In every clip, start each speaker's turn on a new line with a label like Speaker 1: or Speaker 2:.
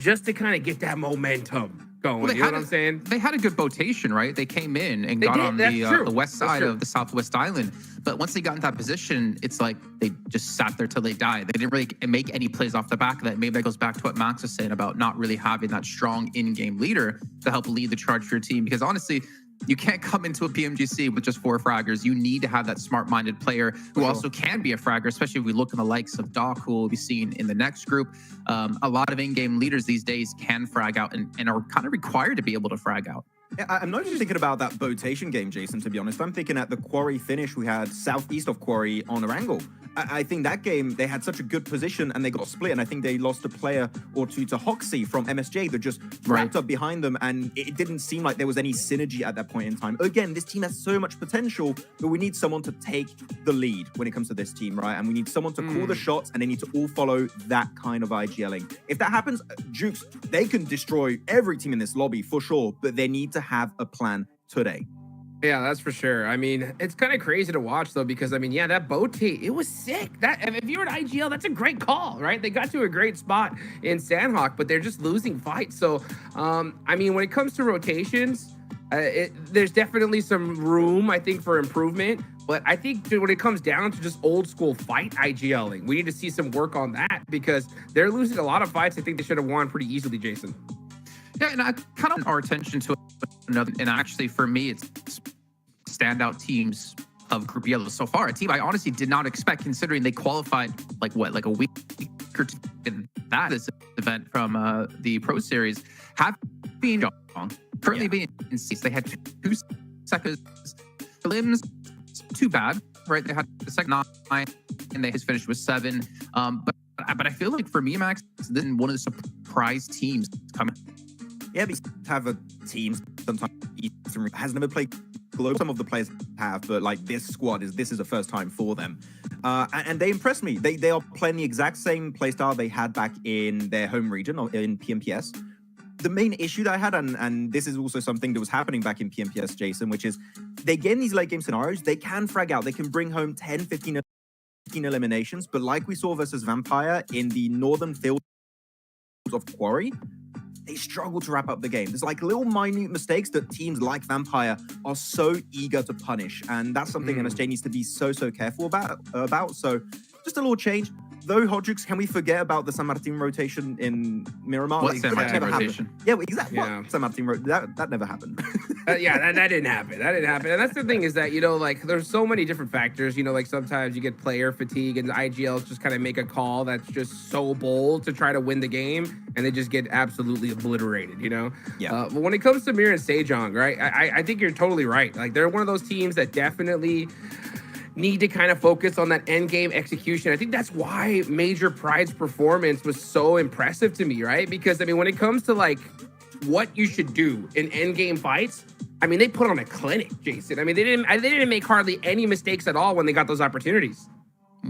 Speaker 1: just to kind of get that momentum going.
Speaker 2: Well,
Speaker 1: you know what I'm saying?
Speaker 2: They had a good rotation, right? They came in and
Speaker 1: They
Speaker 2: got
Speaker 1: did,
Speaker 2: on
Speaker 1: that's
Speaker 2: the
Speaker 1: true.
Speaker 2: west side of the Southwest Island. But once they got in that position, it's like they just sat there till they died. They didn't really make any plays off the back of that. Maybe that goes back to what Max was saying about not really having that strong in-game leader to help lead the charge for your team. Because honestly, you can't come into a PMGC with just 4 fraggers. You need to have that smart-minded player who also can be a fragger, especially if we look at the likes of Doc, who will be seen in the next group. A lot of in-game leaders these days can frag out and are kind of required to be able to frag out.
Speaker 3: Yeah, I'm not just thinking about that botation game, Jason, to be honest. I'm thinking at the Quarry finish, we had southeast of Quarry on Erangel. I think that game, they had such a good position and they got split. And I think they lost a player or two to Hoxie from MSJ that just wrapped up behind them. And it didn't seem like there was any synergy at that point in time. Again, this team has so much potential, but we need someone to take the lead when it comes to this team, right? And we need someone to call the shots and they need to all follow that kind of IGLing. If that happens, Jukes, they can destroy every team in this lobby for sure, but they need to have a plan today.
Speaker 1: Yeah, that's for sure. I mean, it's kind of crazy to watch though, because I mean, yeah, that botate, it was sick. That if you're at IGL, that's a great call, right? They got to a great spot in Sandhawk, but they're just losing fights. So, I mean, when it comes to rotations, there's definitely some room, I think, for improvement. But I think when it comes down to just old school fight IGLing, we need to see some work on that because they're losing a lot of fights. I think they should have won pretty easily, Jason.
Speaker 2: Yeah, and I kind of our attention to another, and actually for me, it's standout teams of Group Yellow so far. A team I honestly did not expect, considering they qualified like a week or two in this event from the Pro Series, have been strong. Currently being in seats, they had 2 seconds. Limbs, too bad, right? They had the second 9, and they finished with 7. But I feel like for me, Max, this is one of the surprise teams coming.
Speaker 3: Yeah, we have a team sometimes has never played global. Some of the players have, but like this squad this is a first time for them, and they impressed me. They are playing the exact same playstyle they had back in their home region or in PMPS. The main issue that I had, and this is also something that was happening back in PMPS, Jason, which is they get in these late game scenarios, they can frag out, they can bring home 10, 15 eliminations, but like we saw versus Vampire in the northern fields of Quarry, they struggle to wrap up the game. There's like little minute mistakes that teams like Vampire are so eager to punish. And that's something MSJ needs to be so careful about. So just a little change. Though, Hodrix, can we forget about the San Martin rotation in Miramar?
Speaker 2: What San Martin rotation?
Speaker 3: Yeah, exactly. Yeah. What San Martin rotation? That never happened.
Speaker 1: Yeah, that didn't happen. That didn't happen. And that's the thing is that, you know, like there's so many different factors, you know, like sometimes you get player fatigue and the IGLs just kind of make a call that's just so bold to try to win the game and they just get absolutely obliterated, you know?
Speaker 3: Yeah.
Speaker 1: But when it comes to Mir and Sejong, right, I think you're totally right. Like they're one of those teams that definitely need to kind of focus on that end game execution. I think that's why Major Pride's performance was so impressive to me, right? Because I mean, when it comes to like what you should do in end game fights, I mean, they put on a clinic, Jason. I mean, they didn't make hardly any mistakes at all when they got those opportunities.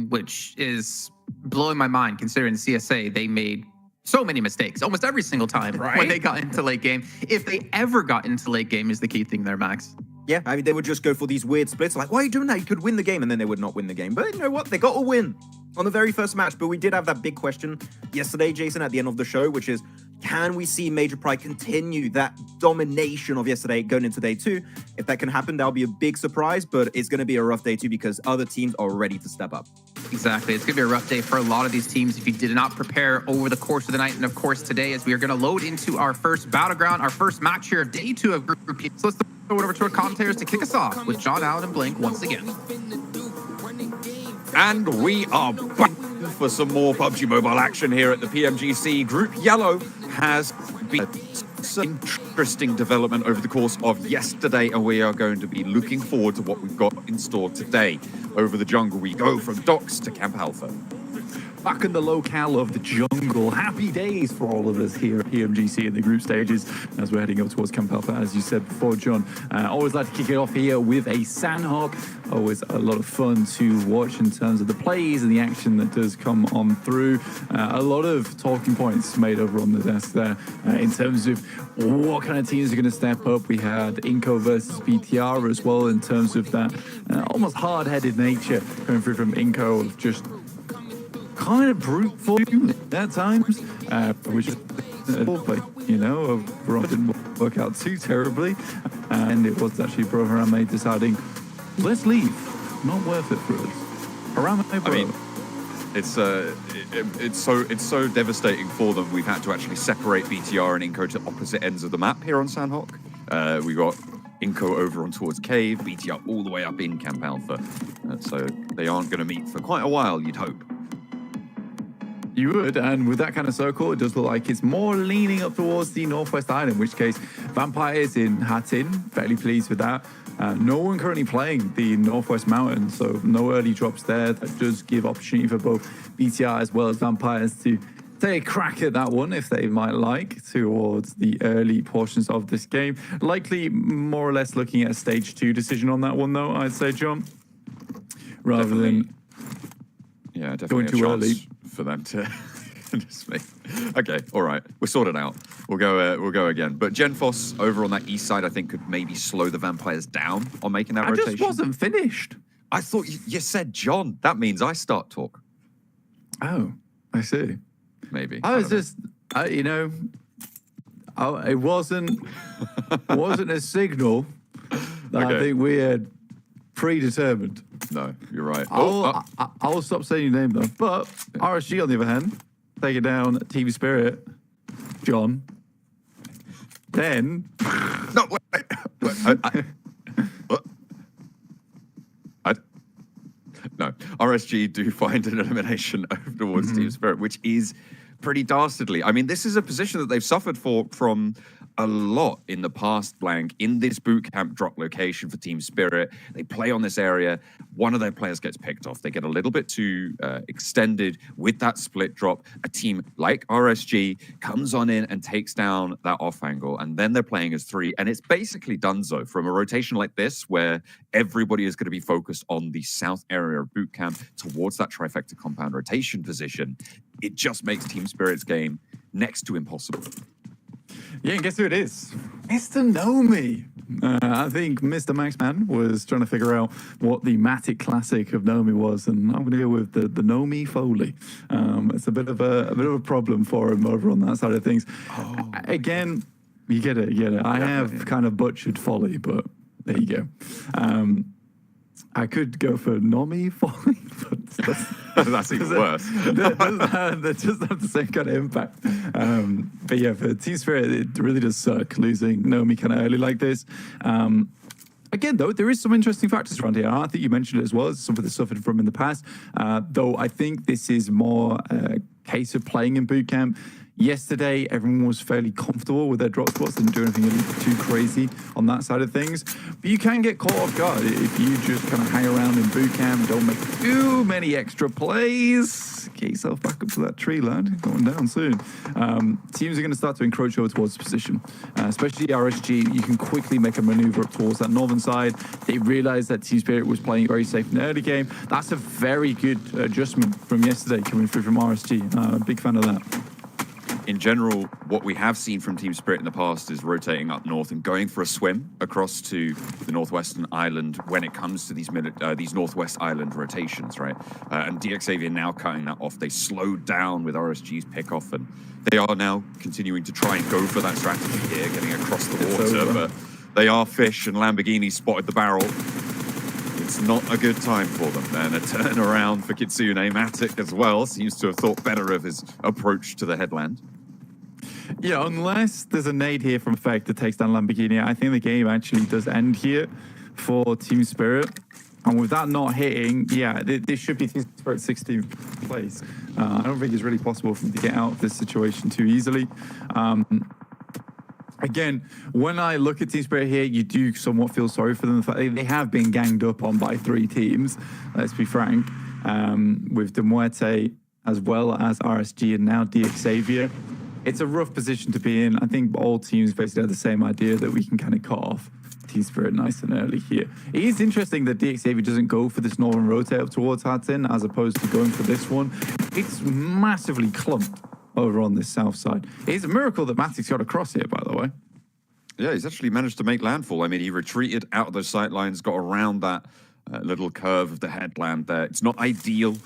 Speaker 2: Which is blowing my mind, considering CSA, they made so many mistakes almost every single time when they got into late game. If they ever got into late game is the key thing there, Max.
Speaker 3: Yeah, I mean, they would just go for these weird splits, like, why are you doing that? You could win the game, and then they would not win the game. But you know what? They got a win on the very first match. But we did have that big question yesterday, Jason, at the end of the show, which is, can we see Major Pride continue that domination of yesterday going into day 2? If that can happen, that'll be a big surprise, but it's going to be a rough day 2 because other teams are ready to step up.
Speaker 2: Exactly. It's going to be a rough day for a lot of these teams if you did not prepare over the course of the night. And of course, today, as we are going to load into our first Battleground, our first match here of day 2 of Group Yellow. So let's throw it over to our commentators to kick us off with John, Allen, and Blink once again.
Speaker 4: And we are back for some more PUBG Mobile action here at the PMGC. Group Yellow has been some interesting development over the course of yesterday, and we are going to be looking forward to what we've got in store today. Over the jungle we go from Docks to Camp Alpha.
Speaker 5: Back in the locale of the jungle. Happy days for all of us here at PMGC in the group stages as we're heading up towards Camp Alpha, as you said before, John. Always like to kick it off here with a Sandhawk. Always a lot of fun to watch in terms of the plays and the action that does come on through. A lot of talking points made over on the desk there in terms of what kind of teams are going to step up. We had Inco versus BTR as well in terms of that almost hard-headed nature coming through from Inco of just kind of brute force at times, which is but overall didn't work out too terribly. And it was actually Bro Harame deciding, let's leave. Not worth it for us. Harame, bro.
Speaker 4: I mean, it's so devastating for them. We've had to actually separate BTR and Inco to opposite ends of the map here on Sandhawk. We got Inco over on towards Cave, BTR all the way up in Camp Alpha. So they aren't going to meet for quite a while, you'd hope.
Speaker 5: You would, and with that kind of circle, it does look like it's more leaning up towards the Northwest Island, in which case Vampires in Hatin, fairly pleased with that. No one currently playing the Northwest Mountains, so no early drops there. That does give opportunity for both BTR as well as Vampires to take a crack at that one, if they might like, towards the early portions of this game. Likely more or less looking at a stage 2 decision on that one, though, I'd say, John. Rather than
Speaker 4: definitely
Speaker 5: going too early
Speaker 4: for them to okay, all right, we're sorted out. We'll go again. But Genfos over on that east side, I think, could maybe slow the Vampires down on making that rotation.
Speaker 5: I just wasn't finished.
Speaker 4: I thought you said John. That means I start talk.
Speaker 5: Oh, I see.
Speaker 4: Maybe
Speaker 5: I was just, it wasn't a signal that I think we had predetermined.
Speaker 4: No, you're right.
Speaker 5: I'll stop saying your name though. But RSG on the other hand, taking down TV Spirit, John. Then
Speaker 4: no, wait. No, RSG do find an elimination over towards Team Spirit, which is pretty dastardly. I mean, this is a position that they've suffered from a lot in the past, Blank, in this boot camp drop location for Team Spirit. They play on this area. One of their players gets picked off. They get a little bit too extended with that split drop. A team like RSG comes on in and takes down that off angle, and then they're playing as 3. And it's basically donezo from a rotation like this, where everybody is going to be focused on the south area of boot camp towards that trifecta compound rotation position. It just makes Team Spirit's game next to impossible.
Speaker 5: Yeah, and guess who it is? Mr. Nomi. I think Mr. Maxman was trying to figure out what the Matic classic of Nomi was, and I'm going to go with the Nomi Foley. It's a bit of a problem for him over on that side of things. Oh. Again, you get it. I have kind of butchered Foley, but there you go. I could go for Nomi Foley, but
Speaker 4: that's even worse.
Speaker 5: They just have the same kind of impact. But yeah, for Team Spirit, it really does suck losing Nomi kind of early like this. Again, though, there is some interesting factors around here. I think you mentioned it as well. It's something they suffered from in the past. Though I think this is more a case of playing in boot camp. Yesterday, everyone was fairly comfortable with their drop spots, didn't do anything too crazy on that side of things. But you can get caught off guard if you just kind of hang around in boot camp, don't make too many extra plays. Get yourself back up to that tree, lad. Going down soon. Teams are going to start to encroach over towards the position, especially RSG. You can quickly make a maneuver up towards that northern side. They realized that Team Spirit was playing very safe in the early game. That's a very good adjustment from yesterday coming through from RSG. Big fan of that.
Speaker 4: In general, what we have seen from Team Spirit in the past is rotating up north and going for a swim across to the Northwestern Island when it comes to these Northwest Island rotations, right? And DXavian now cutting that off. They slowed down with RSG's pickoff, and they are now continuing to try and go for that strategy here, getting across the water, but they are fish, and Lamborghini spotted the barrel. It's not a good time for them. And a turnaround for Kitsune. Matic as well seems to have thought better of his approach to the headland.
Speaker 5: Yeah, unless there's a nade here from Fake that takes down Lamborghini, I think the game actually does end here for Team Spirit. And with that not hitting, yeah, this should be Team Spirit's 16th place. I don't think it's really possible for them to get out of this situation too easily. Again, when I look at Team Spirit here, you do somewhat feel sorry for them. The fact they have been ganged up on by 3 teams, let's be frank, with De Muerte as well as RSG and now DXavian. It's a rough position to be in. I think all teams basically have the same idea that we can kind of cut off Team Spirit nice and early here. It is interesting that DXavian doesn't go for this northern rotate up towards Hatin as opposed to going for this one. It's massively clumped over on this south side. It's a miracle that Matic's got across here, by the way.
Speaker 4: Yeah, he's actually managed to make landfall. I mean, he retreated out of those sight lines, got around that little curve of the headland there. It's not ideal,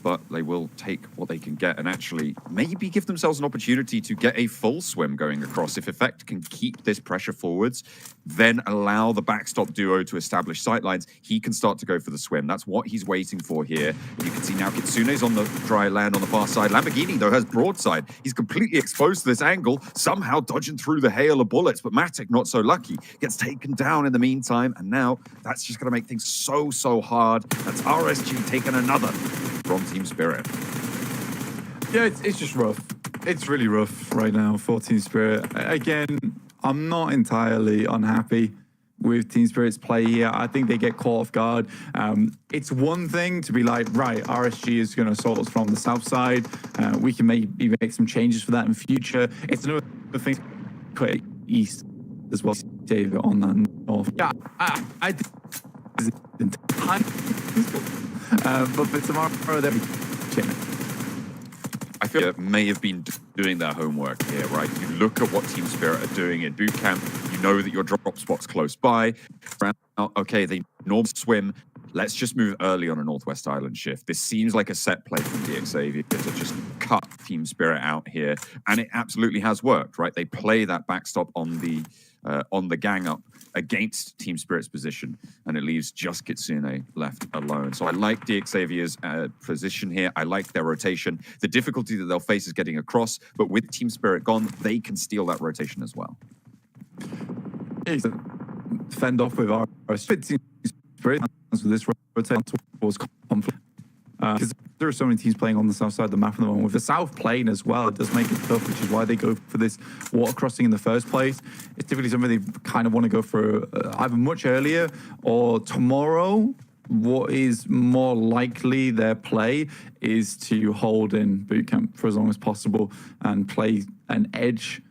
Speaker 4: but they will take what they can get and actually maybe give themselves an opportunity to get a full swim going across. If Effect can keep this pressure forwards, then allow the backstop duo to establish sightlines, he can start to go for the swim. That's what he's waiting for here. You can see now Kitsune's on the dry land on the far side. Lamborghini, though, has broadside. He's completely exposed to this angle, somehow dodging through the hail of bullets, but Matic not so lucky. Gets taken down in the meantime, and now that's just going to make things so hard. That's RSG taking another from Team Spirit.
Speaker 5: Yeah, it's just rough. It's really rough right now for Team Spirit. Again, I'm not entirely unhappy with Team Spirit's play here. I think they get caught off guard. It's one thing to be like, right, RSG is going to assault us from the south side. We can maybe make some changes for that in future. It's another thing to put east as well, David, on that north. Yeah, I think but for tomorrow, they'll be changing.
Speaker 4: I feel it may have been doing their homework here, right? You look at what Team Spirit are doing in boot camp. You know that your drop spot's close by. Okay, they normal swim. Let's just move early on a Northwest Island shift. This seems like a set play from DXavier to just cut Team Spirit out here, and it absolutely has worked, right? They play that backstop on the gang up against Team Spirit's position, and it leaves just Kitsune left alone. So I like DXavier's position here. I like their rotation. The difficulty that they'll face is getting across, but with Team Spirit gone, they can steal that rotation as well.
Speaker 5: Fend off with our Spirit with this rotation towards conflict. Because there are so many teams playing on the south side of the map at the moment. With the south plane as well, it does make it tough, which is why they go for this water crossing in the first place. It's typically something they kind of want to go for either much earlier or tomorrow. What is more likely their play is to hold in boot camp for as long as possible and play an edge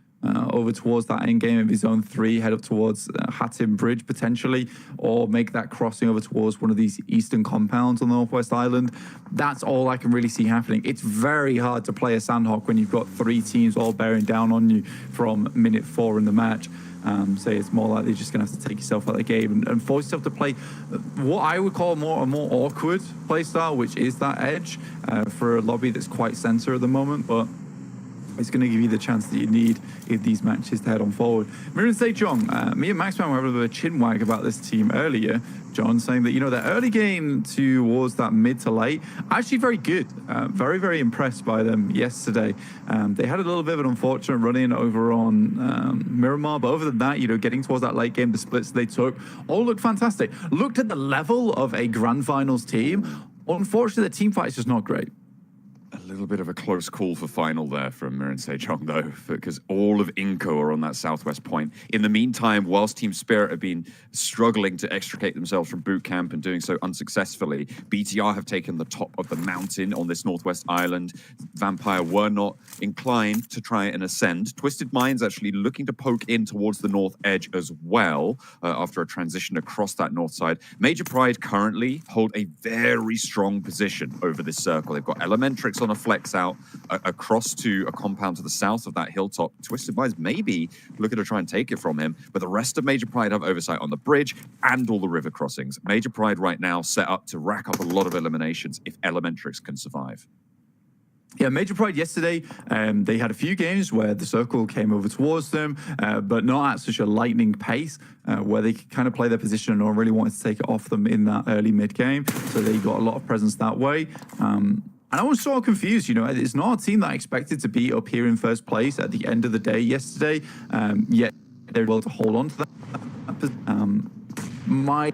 Speaker 5: over towards that end game of his own 3, head up towards Hatton Bridge potentially, or make that crossing over towards one of these eastern compounds on the Northwest Island. That's all I can really see happening. It's very hard to play a Sandhawk when you've got 3 teams all bearing down on you from minute 4 in the match. So it's more likely you're just going to have to take yourself out of the game and force yourself to play what I would call a more awkward play style, which is that edge for a lobby that's quite center at the moment, but it's going to give you the chance that you need in these matches to head on forward. Mirren Sejong, me and Maxman were having a bit of a chin wag about this team earlier, John, saying that, you know, their early game towards that mid to late, actually very good. Very impressed by them yesterday. They had a little bit of an unfortunate run-in over on Miramar, but other than that, you know, getting towards that late game, the splits they took, all looked fantastic. Looked at the level of a Grand Finals team. Unfortunately, the team fight is just not great.
Speaker 4: A little bit of a close call for final there from Mirren Sejong, though, because all of Inco are on that southwest point. In the meantime, whilst Team Spirit have been struggling to extricate themselves from boot camp and doing so unsuccessfully, BTR have taken the top of the mountain on this northwest island. Vampire were not inclined to try and ascend. Twisted Minds actually looking to poke in towards the north edge as well after a transition across that north side. Major Pride currently hold a very strong position over this circle. They've got Elementrix on a flex out across to a compound to the south of that hilltop. Twisted Minds maybe looking to try and take it from him, but the rest of Major Pride have oversight on the bridge and all the river crossings. Major Pride right now set up to rack up a lot of eliminations if Elementrix can survive.
Speaker 5: Yeah, Major Pride yesterday, they had a few games where the circle came over towards them, but not at such a lightning pace, where they could kind of play their position and not really wanted to take it off them in that early mid-game. So they got a lot of presence that way. And I was sort of confused, you know, it's not a team that I expected to be up here in first place at the end of the day yesterday, yet they're able to hold on to that. My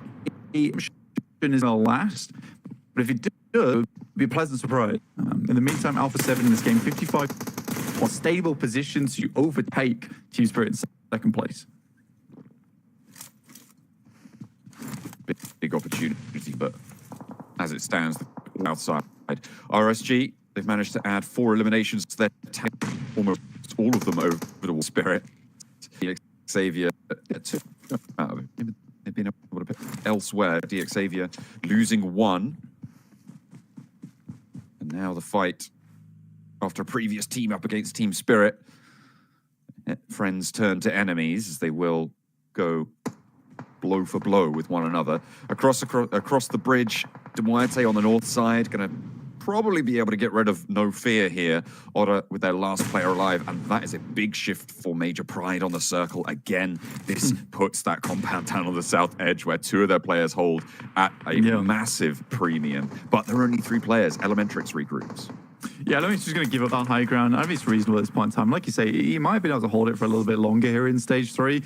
Speaker 5: prediction is going to last, but if it does, it would be a pleasant surprise. In the meantime, Alpha 7 in this game, 55 stable position to overtake Team Spirit in second place.
Speaker 4: Big opportunity, but as it stands, the outside. RSG, they've managed to add 4 eliminations to their almost all of them over the Spirit. DXavier, they've been able to pick elsewhere. DXavier losing 1. And now the fight after a previous team up against Team Spirit. Friends turn to enemies as they will go blow for blow with one another. Across the bridge, Demuerte on the north side, going to probably be able to get rid of No Fear here, Otter with their last player alive, and that is a big shift for Major Pride on the circle. Again, this puts that compound down on the south edge where 2 of their players hold at a massive premium, but there are only 3 players. Elementrix regroups.
Speaker 5: Yeah, Elementrix is going to give up that high ground. I think it's reasonable at this point in time. Like you say, he might have been able to hold it for a little bit longer here in stage 3.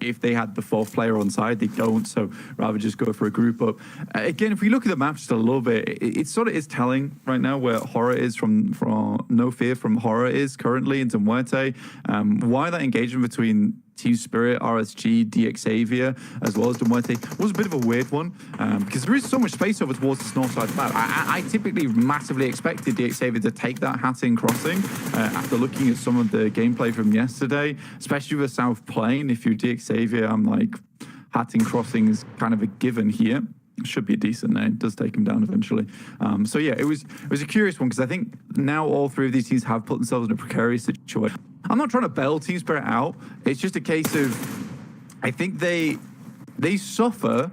Speaker 5: If they had the 4th player on side, they don't, so rather just go for a group up. Again, if we look at the map just a little bit, it sort of is telling right now where Horror is from No Fear from Horror is currently into Muerte. Why that engagement between Team Spirit, RSG, DXavier, as well as Demuerte was a bit of a weird one because there is so much space over towards this north side map. I typically massively expected DXavier to take that Hattin crossing after looking at some of the gameplay from yesterday, especially with South Plane. If you're DXavier, I'm like, Hattin crossing is kind of a given here. Should be a decent name. Does take him down eventually. So yeah, it was a curious one because I think now all 3 of these teams have put themselves in a precarious situation. I'm not trying to bail Team Spirit out. It's just a case of I think they suffer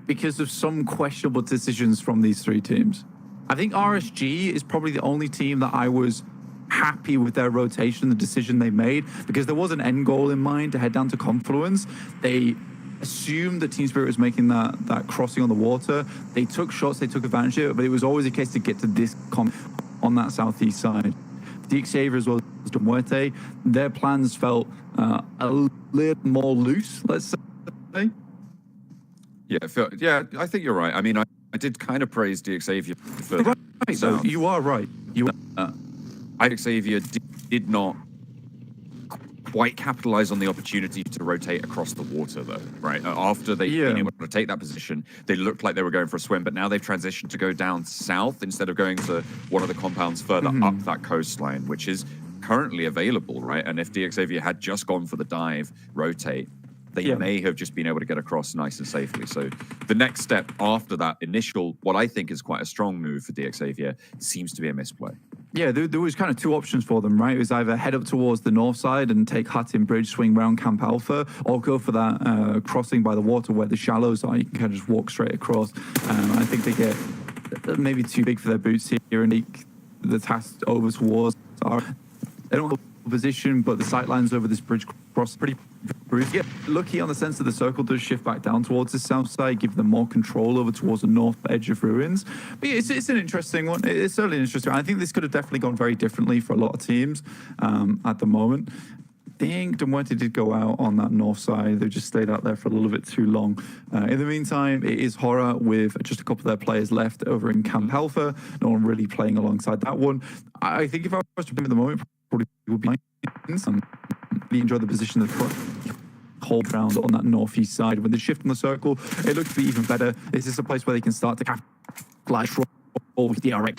Speaker 5: because of some questionable decisions from these 3 teams. I think RSG is probably the only team that I was happy with their rotation, the decision they made, because there was an end goal in mind to head down to Confluence. They assumed that Team Spirit was making that crossing on the water. They took shots, they took advantage of it, but it was always a case to get to this on that southeast side. DXavier as well as Demuerte, their plans felt a little more loose, let's say.
Speaker 4: Yeah, I think you're right. I mean, I did kind of praise DXavier for
Speaker 5: right, so you are right.
Speaker 4: DXavier did not quite capitalize on the opportunity to rotate across the water, though, right? After they've been able to take that position, they looked like they were going for a swim, but now they've transitioned to go down south instead of going to one of the compounds further up that coastline, which is currently available, right? And if DXavier had just gone for the dive, rotate, they may have just been able to get across nice and safely. So the next step after that initial, what I think is quite a strong move for DXavier, seems to be a misplay.
Speaker 5: Yeah, there was kind of 2 options for them, right? It was either head up towards the north side and take Hattin Bridge, swing round Camp Alpha, or go for that crossing by the water where the shallows are. You can kind of just walk straight across. I think they get maybe too big for their boots here and take the task over towards they don't have a position, but the sight lines over this bridge cross pretty bruised. Get lucky on the sense that the circle does shift back down towards the south side, give them more control over towards the north edge of ruins. But yeah, it's an interesting one. It's certainly interesting. I think this could have definitely gone very differently for a lot of teams at the moment. I think Demuerte did go out on that north side. They just stayed out there for a little bit too long. In the meantime, it is Horror with just a couple of their players left over in Camp Alpha. No one really playing alongside that one. I think if I was to blame at the moment, probably would be really enjoy the position of the hold ground on that northeast side. When they shift on the circle, it looks to be even better. This is a place where they can start to capitalize with DRX,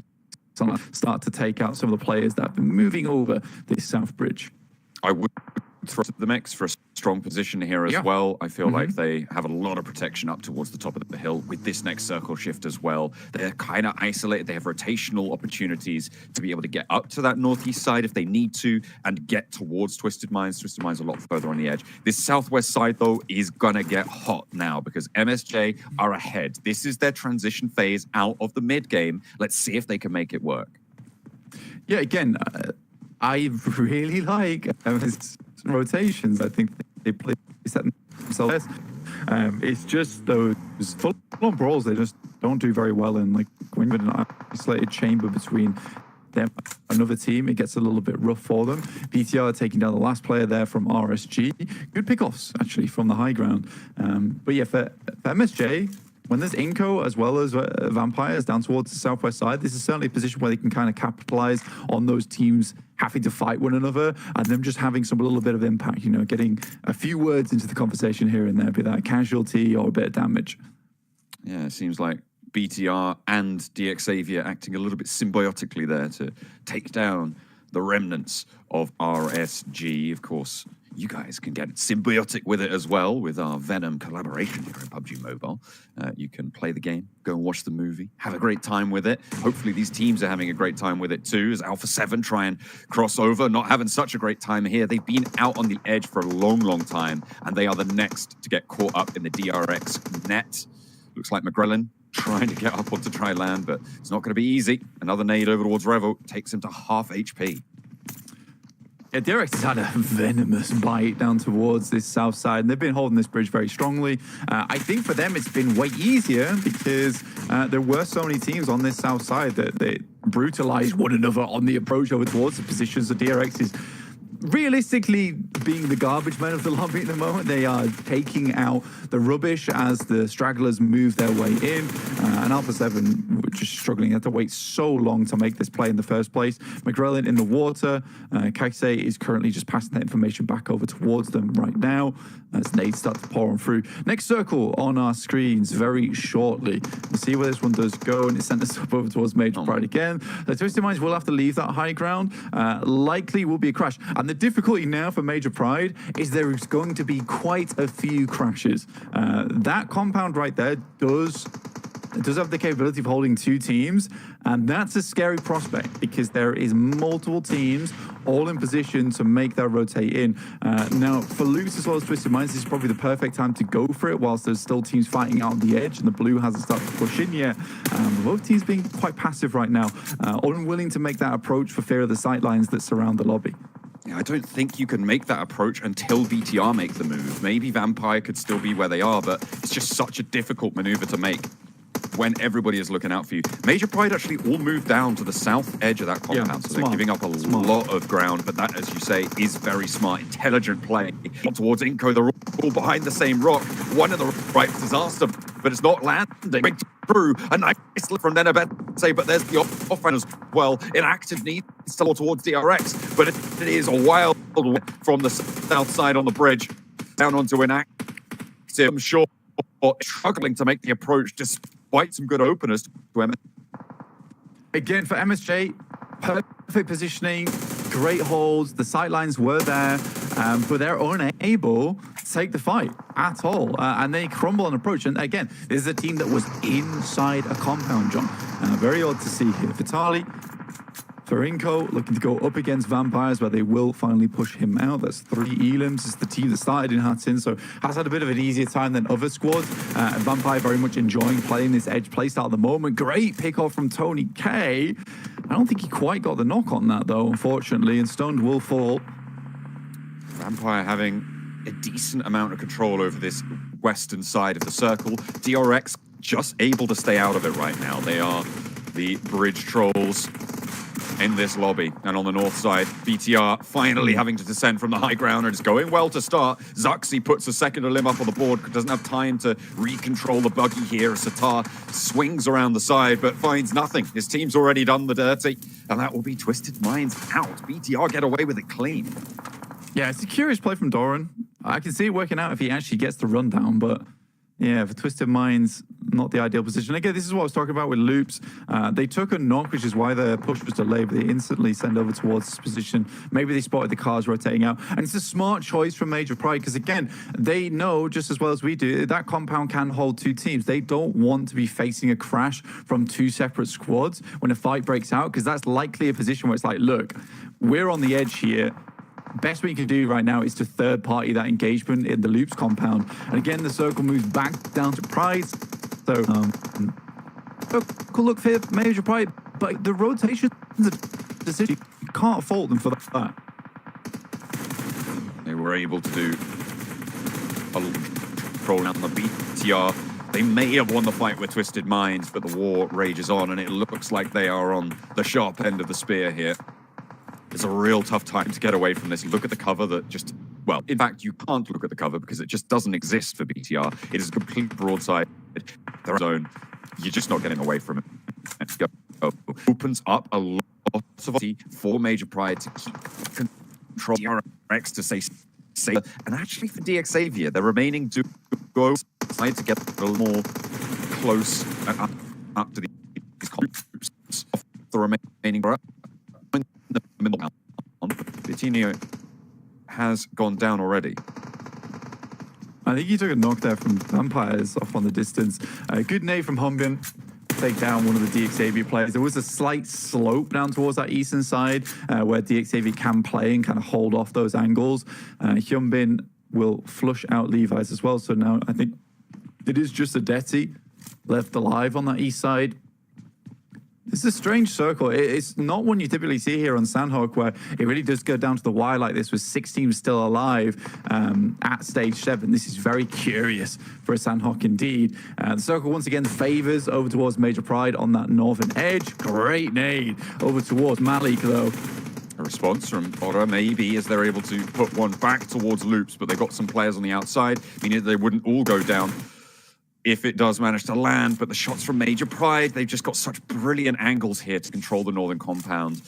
Speaker 5: start to take out some of the players that have been moving over this south bridge.
Speaker 4: I would throw the mix for a strong position here as well. I feel like they have a lot of protection up towards the top of the hill with this next circle shift as well. They're kind of isolated. They have rotational opportunities to be able to get up to that northeast side if they need to and get towards Twisted Minds. Twisted Minds are a lot further on the edge. This southwest side, though, is going to get hot now because MSJ are ahead. This is their transition phase out of the mid game. Let's see if they can make it work.
Speaker 5: Yeah, again, I really like rotations. I think they play set themselves. It's just those full-on brawls they just don't do very well in. Like when you're in an isolated chamber between them and another team, it gets a little bit rough for them. BTR taking down the last player there from RSG. Good pickoffs actually from the high ground. But yeah, for MSJ, when there's Inco as well as Vampires down towards the southwest side, this is certainly a position where they can kind of capitalize on those teams having to fight one another and them just having some little bit of impact, you know, getting a few words into the conversation here and there, be that a casualty or a bit of damage.
Speaker 4: Yeah, it seems like BTR and DXavier acting a little bit symbiotically there to take down the remnants of RSG. Of course, you guys can get symbiotic with it as well with our Venom collaboration here in PUBG Mobile. You can play the game, go and watch the movie, have a great time with it. Hopefully these teams are having a great time with it too, as Alpha 7 try and cross over, not having such a great time here. They've been out on the edge for a long, long time, and they are the next to get caught up in the DRX net. Looks like McGrellin trying to get up onto dry land, but it's not going to be easy. Another nade over towards Revo takes him to half HP.
Speaker 5: Yeah, DRX has had a venomous bite down towards this south side, and they've been holding this bridge very strongly. I think for them it's been way easier because there were so many teams on this south side that they brutalized one another on the approach over towards the positions. So DRX is realistically being the garbage men of the lobby at the moment. They are taking out the rubbish as the stragglers move their way in, and Alpha 7 were just struggling. They had to wait so long to make this play in the first place. McGrellin in the water. Kaisei is currently just passing that information back over towards them right now as nades start to pour on through. Next circle on our screens very shortly. We'll see where this one does go, and it sent us up over towards Major Pride again. The Twisted Minds will have to leave that high ground. Likely will be a crash. And the difficulty now for Major Pride is there is going to be quite a few crashes. That compound right there does have the capability of holding two teams, and that's a scary prospect because there is multiple teams all in position to make that rotate in. Now, for Loops as well as Twisted Minds, this is probably the perfect time to go for it whilst there's still teams fighting out on the edge and the blue hasn't started to push in yet. Both teams being quite passive right now, unwilling to make that approach for fear of the sightlines that surround the lobby.
Speaker 4: Yeah, I don't think you can make that approach until BTR make the move. Maybe Vampire could still be where they are, but it's just such a difficult maneuver to make when everybody is looking out for you. Major Pride actually all moved down to the south edge of that compound, so they're giving up a lot of ground, but that, as you say, is very smart, intelligent play. Towards Inco, they're all behind the same rock. One of the right disaster, but it's not landing. Break through a nice slip from Nenabetse, but there's the offhand as well. Inactive needs still towards DRX, but it is a wild from the south side on the bridge down onto Inactive. I'm sure struggling to make the approach despite some good openers to MS.
Speaker 5: Again, for MSJ, perfect positioning, great holds. The sightlines were there, but they're unable to take the fight at all. And they crumble on approach. And again, this is a team that was inside a compound, John. Very odd to see here. Vitali, Farinko looking to go up against Vampires, where they will finally push him out. That's 3 elims. It's the team that started in Hattin, so has had a bit of an easier time than other squads. Vampire very much enjoying playing this edge playstyle at the moment. Great pick off from Tony K. I don't think he quite got the knock on that, though, unfortunately, and Stunned will fall.
Speaker 4: Vampire having a decent amount of control over this western side of the circle. DRX just able to stay out of it right now. They are the bridge trolls in this lobby. And on the north side, BTR finally having to descend from the high ground, and it's going well to start. Zuxi puts a second limb up on the board, doesn't have time to recontrol the buggy here. Satar swings around the side, but finds nothing. His team's already done the dirty, and that will be Twisted Minds out. BTR get away with it clean.
Speaker 5: Yeah, it's a curious play from Doran. I can see it working out if he actually gets the rundown, but yeah, for Twisted Minds, not the ideal position. Again, this is what I was talking about with Loops. They took a knock, which is why the push was delayed, but they instantly send over towards this position. Maybe they spotted the cars rotating out. And it's a smart choice from Major Pride, because again, they know just as well as we do, that compound can hold two teams. They don't want to be facing a crash from two separate squads when a fight breaks out, because that's likely a position where it's like, look, we're on the edge here. Best we can do right now is to third party that engagement in the Loops compound. And again, the circle moves back down to Pride. So, cool look for Major Pride, but the rotation is a decision. You can't fault them for that.
Speaker 4: They were able to do a control on the BTR. They may have won the fight with Twisted Minds, but the war rages on, and it looks like they are on the sharp end of the spear here. It's a real tough time to get away from this. Look at the cover that just, well, in fact, you can't look at the cover because it just doesn't exist for BTR. It is a complete broadside zone. You're just not getting away from it. Opens up a lot of opportunity for Major Pride to keep control DRX to stay safe. And actually for DX Xavier, the remaining duo side to get a little more close and up to these groups of the remaining. Vitinho has gone down already.
Speaker 5: I think he took a knock there from Vampires off on the distance. Good nade from Humbian. Take down one of the DXAV players. There was a slight slope down towards that eastern side where DXAV can play and kind of hold off those angles. Hyunbin will flush out Levi's as well. So now I think it is just a Detty left alive on that east side. It's a strange circle. It's not one you typically see here on Sandhawk, where it really does go down to the wire like this with 6 teams still alive at stage 7. This is very curious for a Sandhawk indeed. The circle once again favors over towards Major Pride on that northern edge. Great nade over towards Malik though.
Speaker 4: A response from Ora maybe as they're able to put one back towards Loops, but they've got some players on the outside, meaning they wouldn't all go down if it does manage to land. But the shots from Major Pride, they've just got such brilliant angles here to control the northern compound.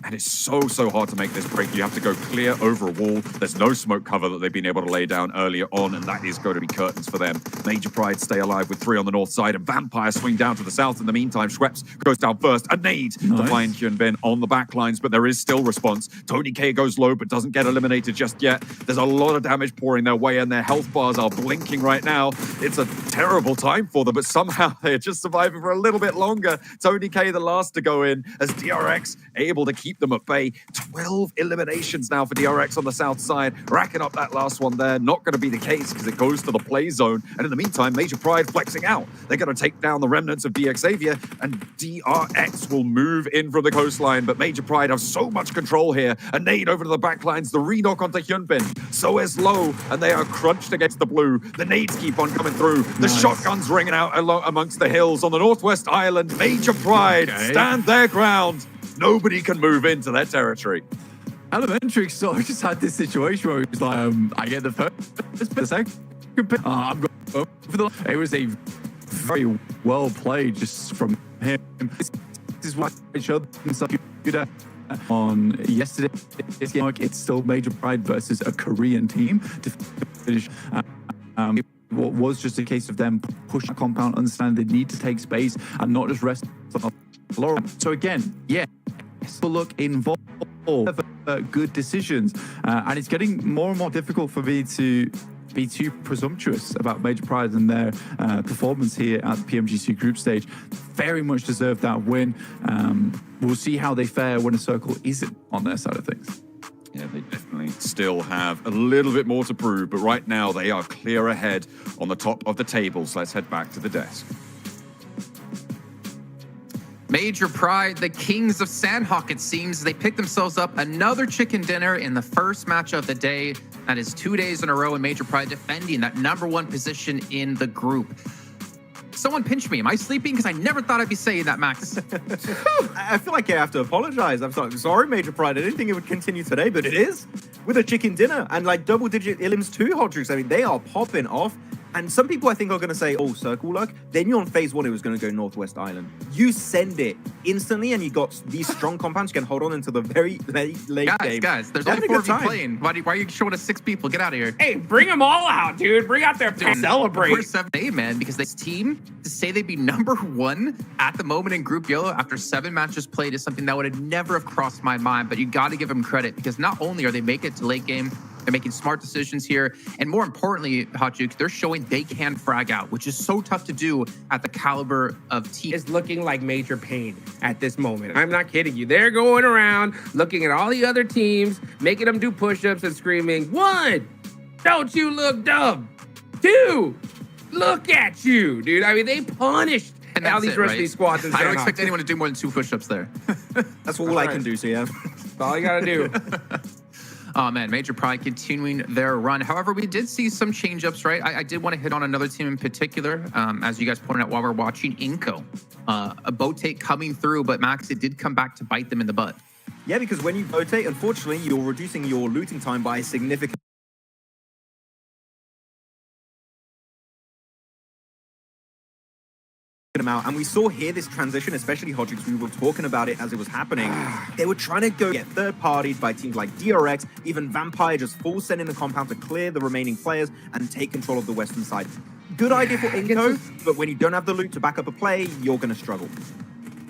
Speaker 4: And it's so hard to make this break. You have to go clear over a wall. There's no smoke cover that they've been able to lay down earlier on, and that is going to be curtains for them. Major Pride stay alive with 3 on the north side, and Vampire swing down to the south. In the meantime, Schweppes goes down first. A nade to find Hyunbin on the back lines, but there is still response. Tony K goes low, but doesn't get eliminated just yet. There's a lot of damage pouring their way, and their health bars are blinking right now. It's a terrible time for them, but somehow they're just surviving for a little bit longer. Tony K the last to go in, as DRX able to keep them at bay. 12 eliminations now for DRX on the south side, racking up that last one there. Not going to be the case because it goes to the play zone. And in the meantime, Major Pride flexing out. They're going to take down the remnants of DX Xavier, and DRX will move in from the coastline. But Major Pride have so much control here. A nade over to the backlines, the re-knock onto Hyunbin. So is low, and they are crunched against the blue. The nades keep on coming through. The shotguns ringing out amongst the hills on the northwest island. Major Pride stand their ground. Nobody can move into their territory.
Speaker 5: Elementary sort of just had this situation where it was like, I get the first pick, the second pick. I'm going for the. It was a very well played just from him. This is what it showed himself good on yesterday. It's still Major Pride versus a Korean team to finish. What was just a case of them pushing the compound, understand they need to take space and not just rest on the laurel. So again, yeah. Look involved, good decisions, and it's getting more and more difficult for me to be too presumptuous about Major Pride and their performance here at the PMGC group stage. Very much deserved that win. We'll see how they fare when a circle isn't on their side of things.
Speaker 4: Yeah, they definitely still have a little bit more to prove, but right now they are clear ahead on the top of the table. So let's head back to the desk.
Speaker 2: Major Pride, the kings of Sandhawk, it seems. They picked themselves up another chicken dinner in the first match of the day. That is 2 days in a row, and Major Pride defending that #1 position in the group. Someone pinch me. Am I sleeping? Because I never thought I'd be saying that, Max.
Speaker 3: I feel like I have to apologize. I'm sorry, Major Pride. I didn't think it would continue today, but it is. With a chicken dinner and like double-digit illims too, Hodrix. I mean, they are popping off. And some people, I think, are going to say, oh, circle luck. They knew on phase 1 it was going to go Northwest Island. You send it instantly, and you got these strong compounds. You can hold on until the very late game.
Speaker 2: Guys, there's only 4 of you playing. Why are you showing us 6 people? Get out of here.
Speaker 1: Hey, bring them all out, dude. Bring out their celebrate.
Speaker 2: We're 7-8, man, because this team, to say they'd be #1 at the moment in Group Yellow after 7 matches played is something that would have never have crossed my mind. But you got to give them credit, because not only are they making it to late game, they're making smart decisions here. And more importantly, Hot Juke, they're showing they can frag out, which is so tough to do at the caliber of team.
Speaker 1: It's looking like major pain at this moment. I'm not kidding you. They're going around looking at all the other teams, making them do push-ups and screaming, 1, don't you look dumb. 2, look at you, dude. I mean, they punished
Speaker 2: and
Speaker 1: all these rest of these squads.
Speaker 2: I don't expect anyone to do more than 2 push-ups there.
Speaker 3: That's all I can do, so yeah.
Speaker 1: That's all you got to do.
Speaker 2: Oh, man, Major Pride continuing their run. However, we did see some change-ups, right? I did want to hit on another team in particular, as you guys pointed out while we're watching, Inco. A botate coming through, but Max, it did come back to bite them in the butt.
Speaker 3: Yeah, because when you botate, unfortunately, you're reducing your looting time by a significant amount. And we saw here this transition, especially Hodrix, we were talking about it as it was happening. They were trying to go get third-partied by teams like DRX, even Vampire just full sending the compound to clear the remaining players and take control of the western side. Good idea for Inco, but when you don't have the loot to back up a play, you're going to struggle.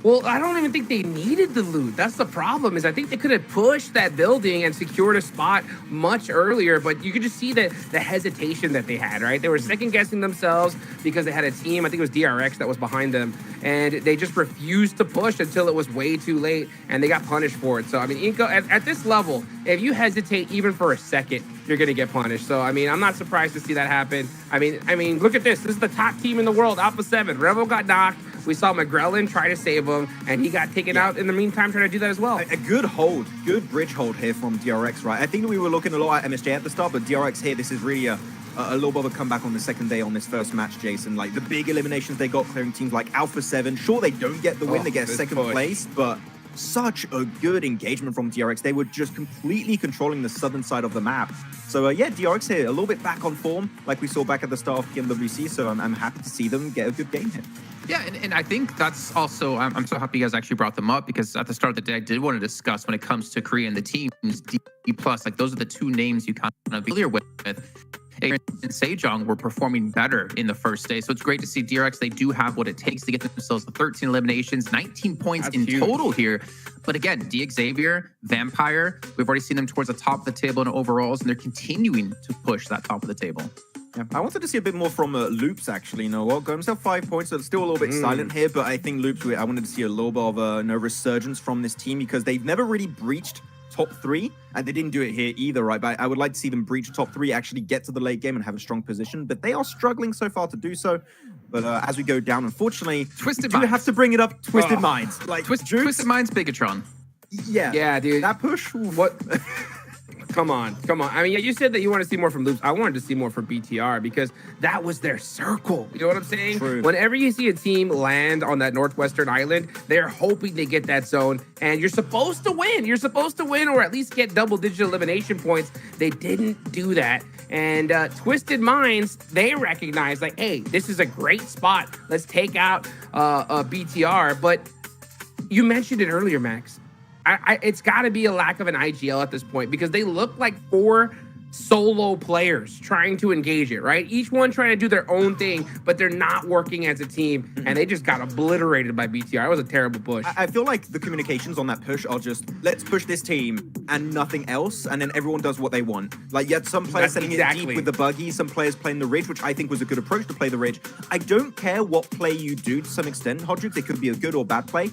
Speaker 1: Well, I don't even think they needed the loot. That's the problem. Is I think they could have pushed that building and secured a spot much earlier, but you could just see the hesitation that they had, right? They were second guessing themselves because they had a team, I think it was DRX that was behind them, and they just refused to push until it was way too late, and they got punished for it. So, I mean, Inco, at this level, if you hesitate even for a second, you're going to get punished. So, I mean, I'm not surprised to see that happen. I mean, look at this. This is the top team in the world, Alpha 7. Rebel got knocked. We saw McGrellin try to save him, and he got taken out in the meantime trying to do that as well.
Speaker 3: A good hold, good bridge hold here from DRX, right? I think we were looking a lot at MSJ at the start, but DRX here, this is really a little bit of a comeback on the second day on this first match, Jason. Like, the big eliminations they got clearing teams like Alpha 7. Sure, they don't get the win, they get second place, but such a good engagement from DRX. They were just completely controlling the southern side of the map. So yeah, DRX here, a little bit back on form, like we saw back at the start of PMWC, so I'm happy to see them get a good game here.
Speaker 2: Yeah, and I think that's also, I'm so happy you guys actually brought them up, because at the start of the day, I did want to discuss when it comes to Korea and the teams, D+, like those are the two names you kind of familiar with. And Sejong were performing better in the first day. So it's great to see DRX. They do have what it takes to get themselves to 13 eliminations, 19 points in total here. But again, Xavier, Vampire, we've already seen them towards the top of the table in overalls, and they're continuing to push that top of the table.
Speaker 3: Yeah, I wanted to see a bit more from Loops, actually. You know what? Got himself 5 points, so it's still a little bit silent here, but I think Loops, I wanted to see a little bit of resurgence from this team, because they've never really breached top 3, and they didn't do it here either, right? But I would like to see them breach top 3, actually get to the late game and have a strong position, but they are struggling so far to do so. But as we go down, unfortunately,
Speaker 2: Twisted
Speaker 3: we
Speaker 2: Minds.
Speaker 3: have to bring it up. Twisted Minds, like
Speaker 2: Twisted Minds, Bigatron.
Speaker 3: Yeah,
Speaker 1: dude.
Speaker 3: That push,
Speaker 1: what? Come on. I mean, yeah, you said that you want to see more from Loops. I wanted to see more from BTR, because that was their circle. You know what I'm saying?
Speaker 3: True.
Speaker 1: Whenever you see a team land on that northwestern island, they're hoping they get that zone, and you're supposed to win. You're supposed to win, or at least get double-digit elimination points. They didn't do that. And Twisted Minds, they recognize, like, hey, this is a great spot. Let's take out BTR. But you mentioned it earlier, Max. It's got to be a lack of an IGL at this point, because they look like 4 solo players trying to engage it, right? Each one trying to do their own thing, but they're not working as a team, and they just got obliterated by BTR. It was a terrible push.
Speaker 3: I feel like the communications on that push are just, let's push this team and nothing else, and then everyone does what they want. Like, you had some players sending it deep with the buggy, some players playing the ridge, which I think was a good approach to play the ridge. I don't care what play you do to some extent, Hodrix. It could be a good or bad play.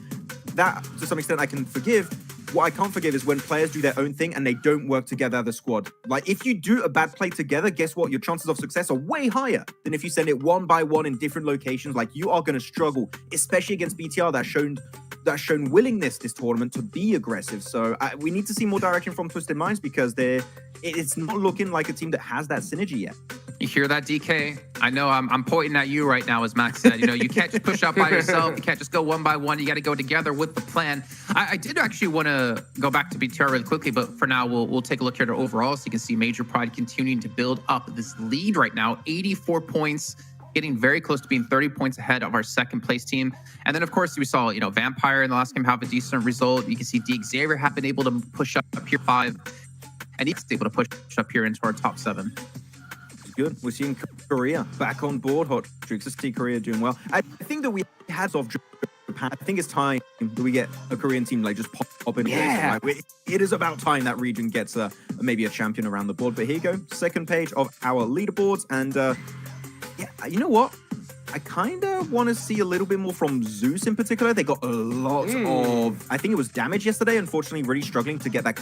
Speaker 3: That, to some extent, I can forgive. What I can't forgive is when players do their own thing and they don't work together as a squad. Like, if you do a bad play together, guess what? Your chances of success are way higher than if you send it one by one in different locations. Like, you are going to struggle, especially against BTR that's shown willingness this tournament to be aggressive. So we need to see more direction from Twisted Minds, because it's not looking like a team that has that synergy yet.
Speaker 2: You hear that, DK? I know I'm pointing at you right now, as Max said. You know, you can't just push up by yourself. You can't just go one by one. You got to go together with the plan. I did actually want to go back to BTR really quickly, but for now, we'll take a look here at overall, so you can see Major Pride continuing to build up this lead right now. 84 points, getting very close to being 30 points ahead of our second place team. And then, of course, we saw, you know, Vampire in the last game have a decent result. You can see Xavier have been able to push up here 5, and he's able to push up here into our top 7.
Speaker 3: Good. We're seeing Korea back on board. Hodrix. Let's see Korea doing well. I think that we had off Japan. I think it's time that we get a Korean team like just pop in.
Speaker 1: Yeah.
Speaker 3: Like, it is about time that region gets maybe a champion around the board. But here you go. Second page of our leaderboards. And yeah, you know what? I kind of want to see a little bit more from Zeus in particular. They got a lot of, I think it was damage yesterday. Unfortunately, really struggling to get that